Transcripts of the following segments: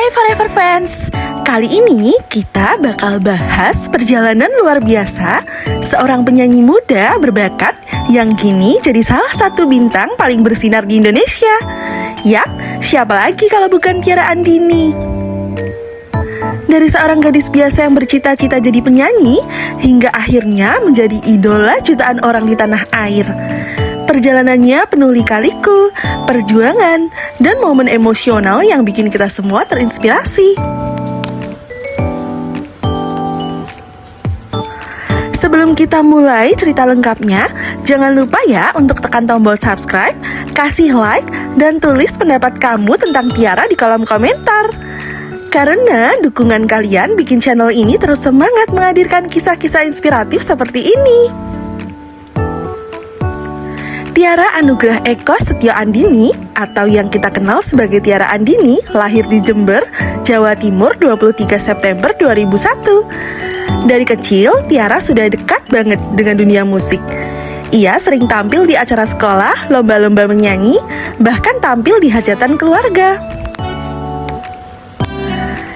Hai Forever Fans, kali ini kita bakal bahas perjalanan luar biasa seorang penyanyi muda berbakat yang kini jadi salah satu bintang paling bersinar di Indonesia. Yap, siapa lagi kalau bukan Tiara Andini? Dari seorang gadis biasa yang bercita-cita jadi penyanyi hingga akhirnya menjadi idola jutaan orang di tanah air. Perjalanannya penuh lika-liku, perjuangan, dan momen emosional yang bikin kita semua terinspirasi. Sebelum kita mulai cerita lengkapnya, jangan lupa ya untuk tekan tombol subscribe, kasih like, dan tulis pendapat kamu tentang Tiara di kolom komentar. Karena dukungan kalian bikin channel ini terus semangat menghadirkan kisah-kisah inspiratif seperti ini. Tiara Anugrah Eko Setio Andini atau yang kita kenal sebagai Tiara Andini lahir di Jember, Jawa Timur 23 September 2001. Dari kecil, Tiara sudah dekat banget dengan dunia musik. Ia sering tampil di acara sekolah, lomba-lomba menyanyi, bahkan tampil di hajatan keluarga.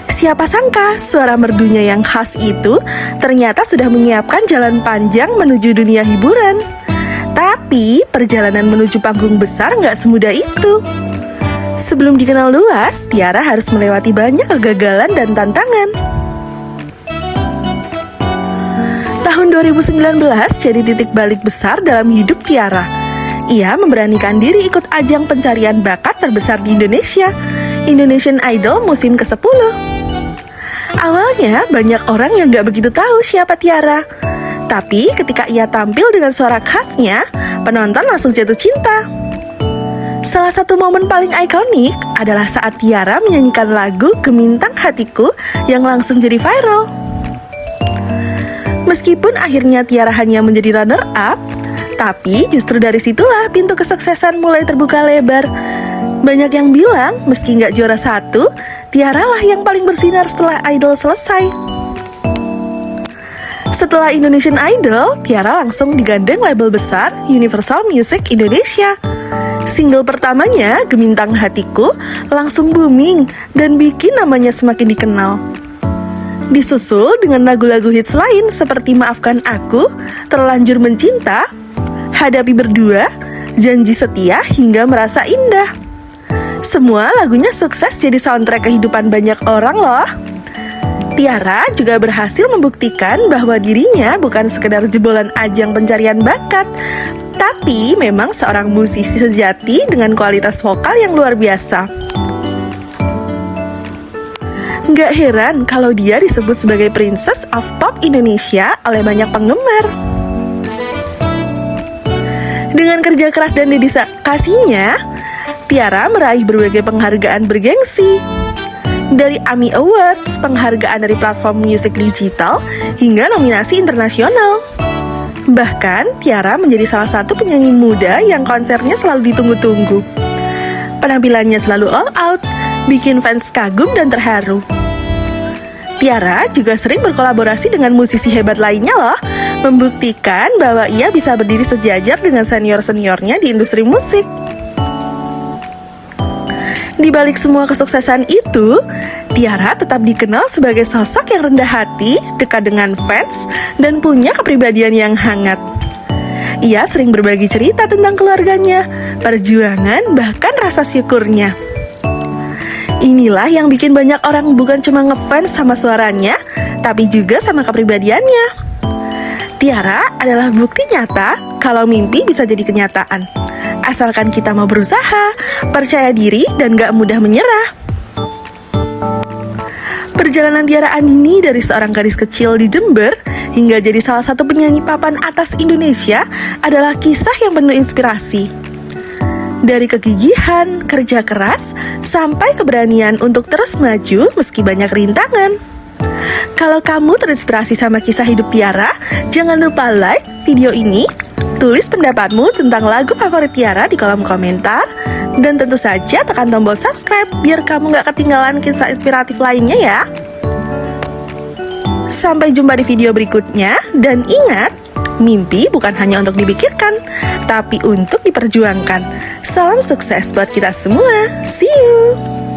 Siapa sangka suara merdunya yang khas itu ternyata sudah menyiapkan jalan panjang menuju dunia hiburan. Tapi perjalanan menuju panggung besar nggak semudah itu. Sebelum dikenal luas, Tiara harus melewati banyak kegagalan dan tantangan. Tahun 2019 jadi titik balik besar dalam hidup Tiara. Ia memberanikan diri ikut ajang pencarian bakat terbesar di Indonesia, Indonesian Idol musim ke-10. Awalnya banyak orang yang nggak begitu tahu siapa Tiara. Tapi ketika ia tampil dengan suara khasnya, penonton langsung jatuh cinta. Salah satu momen paling ikonik adalah saat Tiara menyanyikan lagu Gemintang Hatiku yang langsung jadi viral. Meskipun akhirnya Tiara hanya menjadi runner-up, tapi justru dari situlah pintu kesuksesan mulai terbuka lebar. Banyak yang bilang meski nggak juara satu, Tiara lah yang paling bersinar setelah Idol selesai. Setelah Indonesian Idol, Tiara langsung digandeng label besar Universal Music Indonesia. Single pertamanya, Gemintang Hatiku, langsung booming dan bikin namanya semakin dikenal. Disusul dengan lagu-lagu hits lain seperti Maafkan Aku, Terlanjur Mencinta, Hadapi Berdua, Janji Setia, hingga Merasa Indah. Semua lagunya sukses jadi soundtrack kehidupan banyak orang loh. Tiara juga berhasil membuktikan bahwa dirinya bukan sekedar jebolan ajang pencarian bakat, tapi memang seorang musisi sejati dengan kualitas vokal yang luar biasa. Nggak heran kalau dia disebut sebagai Princess of Pop Indonesia oleh banyak penggemar. Dengan kerja keras dan dedikasinya, Tiara meraih berbagai penghargaan bergengsi. Dari AMI Awards, penghargaan dari platform musik digital, hingga nominasi internasional. Bahkan, Tiara menjadi salah satu penyanyi muda yang konsernya selalu ditunggu-tunggu. Penampilannya selalu all out, bikin fans kagum dan terharu. Tiara juga sering berkolaborasi dengan musisi hebat lainnya loh, membuktikan bahwa ia bisa berdiri sejajar dengan senior-seniornya di industri musik. Di balik semua kesuksesan itu, Tiara tetap dikenal sebagai sosok yang rendah hati, dekat dengan fans, dan punya kepribadian yang hangat. Ia sering berbagi cerita tentang keluarganya, perjuangan, bahkan rasa syukurnya. Inilah yang bikin banyak orang bukan cuma ngefans sama suaranya, tapi juga sama kepribadiannya. Tiara adalah bukti nyata kalau mimpi bisa jadi kenyataan. Asalkan kita mau berusaha, percaya diri, dan gak mudah menyerah. Perjalanan Tiara Andini dari seorang gadis kecil di Jember hingga jadi salah satu penyanyi papan atas Indonesia adalah kisah yang penuh inspirasi. Dari kegigihan, kerja keras, sampai keberanian untuk terus maju meski banyak rintangan. Kalau kamu terinspirasi sama kisah hidup Tiara, jangan lupa like video ini, tulis pendapatmu tentang lagu favorit Tiara di kolom komentar, dan tentu saja tekan tombol subscribe biar kamu gak ketinggalan kisah inspiratif lainnya ya. Sampai jumpa di video berikutnya, dan ingat, mimpi bukan hanya untuk dipikirkan, tapi untuk diperjuangkan. Salam sukses buat kita semua. See you!